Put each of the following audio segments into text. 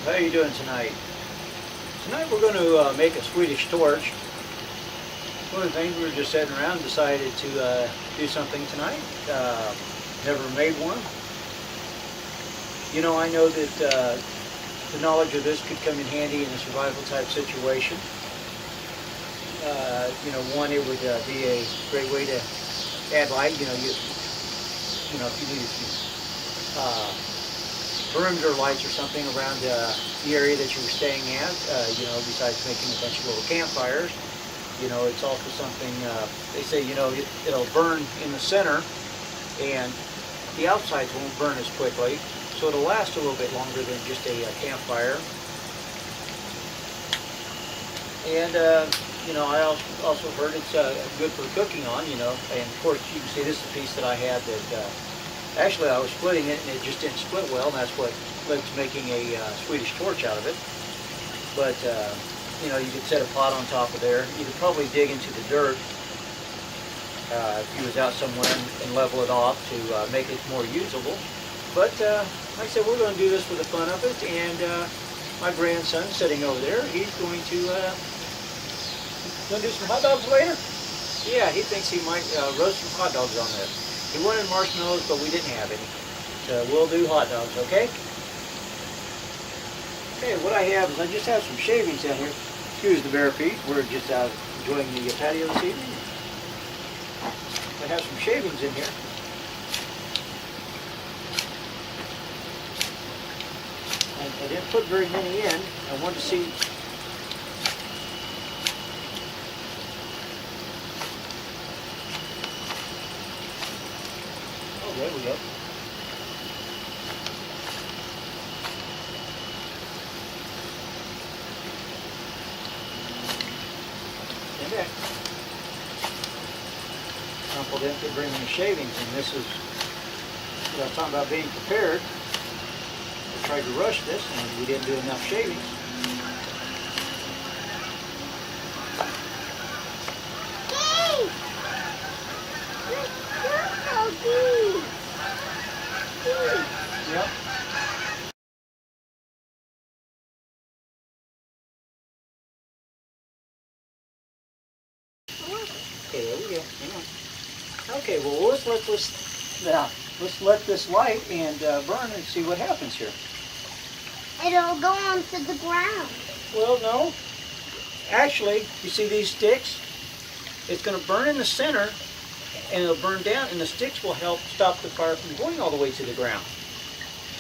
How are you doing tonight? Tonight we're going to make a Swedish torch. One of the things, we were just sitting around and decided to do something tonight. Never made one. You know, I know that the knowledge of this could come in handy in a survival type situation. You know, one, it would be a great way to add light. You know, if you need a few perimeter lights or something around the area that you were staying at, you know, besides making a bunch of little campfires. You know, it's also something, they say, you know, it'll burn in the center and the outsides won't burn as quickly, so it'll last a little bit longer than just a campfire. And, you know, I also heard it's good for cooking on, you know, and of course you can see this is a piece that I had that actually I was splitting it and it just didn't split well, and that's what led to making a Swedish torch out of it. But, you know, you could set a pot on top of there. You could probably dig into the dirt if you was out somewhere and level it off to make it more usable. But, like I said, we're going to do this for the fun of it, and my grandson sitting over there, he's going to do some hot dogs later? Yeah, he thinks he might roast some hot dogs on this. He wanted marshmallows, but we didn't have any. So we'll do hot dogs, okay? Okay, what I have is I just have some shavings out here. Excuse the bare feet. We're just out enjoying the patio this evening. I have some shavings in here. I didn't put very many in. I wanted to see. Oh, there we go. Back. Uncle didn't put very many shavings, and this is what I was talking about, being prepared. I tried to rush this, and we didn't do enough shavings. Yep. Okay, there we go. Hang on. Okay, well, let's let this light and burn and see what happens here. It'll go onto the ground. Well, no. Actually, you see these sticks? It's going to burn in the center, and it'll burn down, and the sticks will help stop the fire from going all the way to the ground.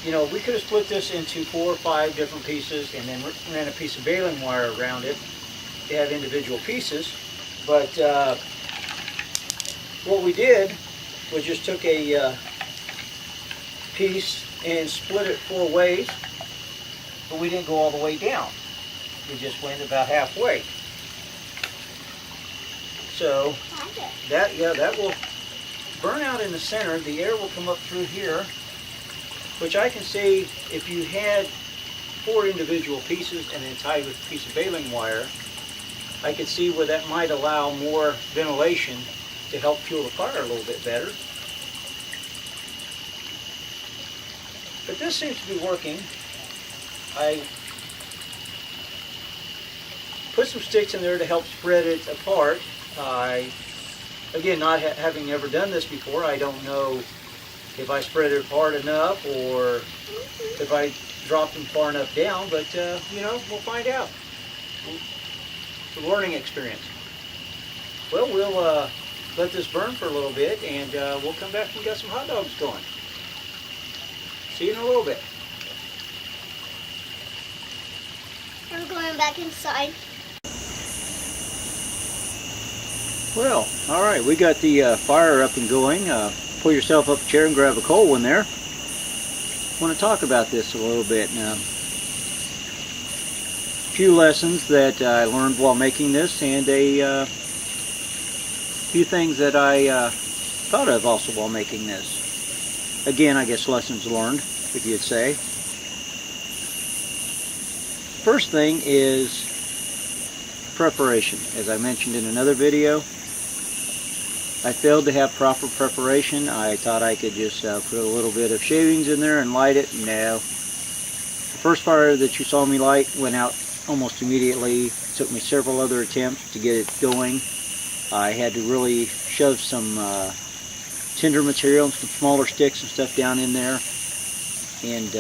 You know, we could have split this into 4 or 5 different pieces and then ran a piece of baling wire around it to have individual pieces, but what we did was just took a piece and split it 4 ways, but we didn't go all the way down. We just went about halfway. So that will burn out in the center. The air will come up through here, which I can see if you had 4 individual pieces and then tied with a piece of baling wire, I could see where that might allow more ventilation to help fuel the fire a little bit better. But this seems to be working. I put some sticks in there to help spread it apart. Again, not having ever done this before, I don't know if I spread it apart enough or if I dropped them far enough down, but you know, we'll find out. It's a learning experience. Well, we'll let this burn for a little bit, and we'll come back and get some hot dogs going. See you in a little bit. I'm going back inside. Well, all right, we got the fire up and going. Pull yourself up a chair and grab a cold one there. I want to talk about this a little bit now. A few lessons that I learned while making this, and a few things that I thought of also while making this. Again, I guess lessons learned, if you'd say. First thing is preparation. As I mentioned in another video, I failed to have proper preparation. I thought I could just put a little bit of shavings in there and light it. No. first fire that you saw me light went out almost immediately. It took me several other attempts to get it going. I had to really shove some tinder material and some smaller sticks and stuff down in there, and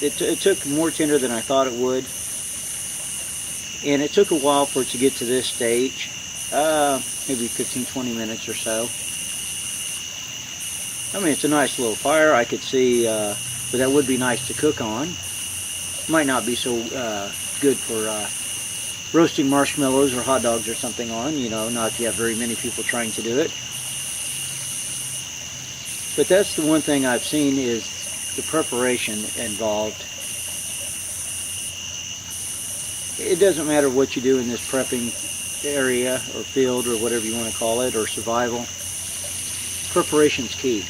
it took more tinder than I thought it would, and it took a while for it to get to this stage, maybe 15-20 minutes or so. I mean, it's a nice little fire. I could see, but that would be nice to cook on. Might not be so good for roasting marshmallows or hot dogs or something on, you know, not if you have very many people trying to do it. But that's the one thing I've seen is the preparation involved. It doesn't matter what you do in this prepping area or field or whatever you want to call it, or survival. Preparation's key.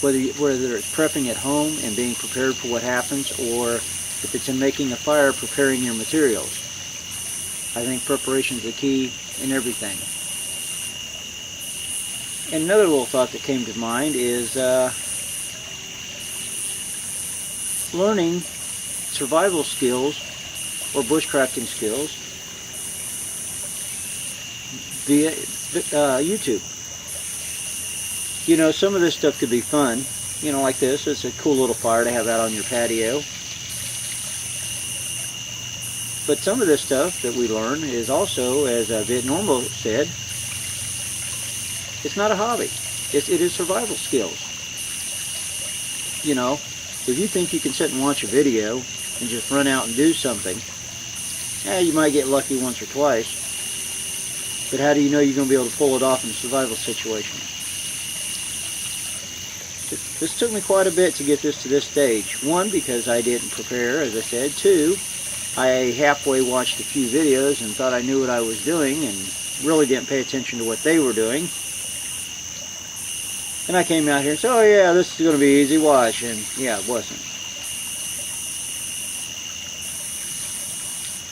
Whether it's prepping at home and being prepared for what happens, or if it's in making a fire, preparing your materials. I think preparation's the key in everything. And another little thought that came to mind is learning survival skills or bushcrafting skills via YouTube. You know, some of this stuff could be fun. You know, like this. It's a cool little fire to have out on your patio. But some of this stuff that we learn is also, as VietNormbo said, it's not a hobby. It is survival skills. You know, if you think you can sit and watch a video and just run out and do something, you might get lucky once or twice. But how do you know you're going to be able to pull it off in a survival situation? This took me quite a bit to get this to this stage. One, because I didn't prepare, as I said. Two, I halfway watched a few videos and thought I knew what I was doing and really didn't pay attention to what they were doing. And I came out here and said, oh yeah, this is going to be easy, watch. And yeah, it wasn't.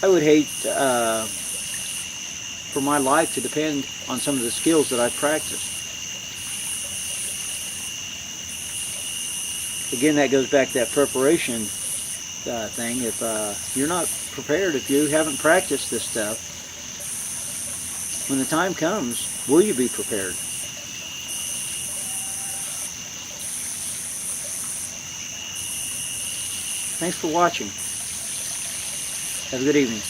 I would hate for my life to depend on some of the skills that I've practiced. Again, that goes back to that preparation thing. If you're not prepared, if you haven't practiced this stuff, when the time comes, will you be prepared? Thanks for watching. Have a good evening.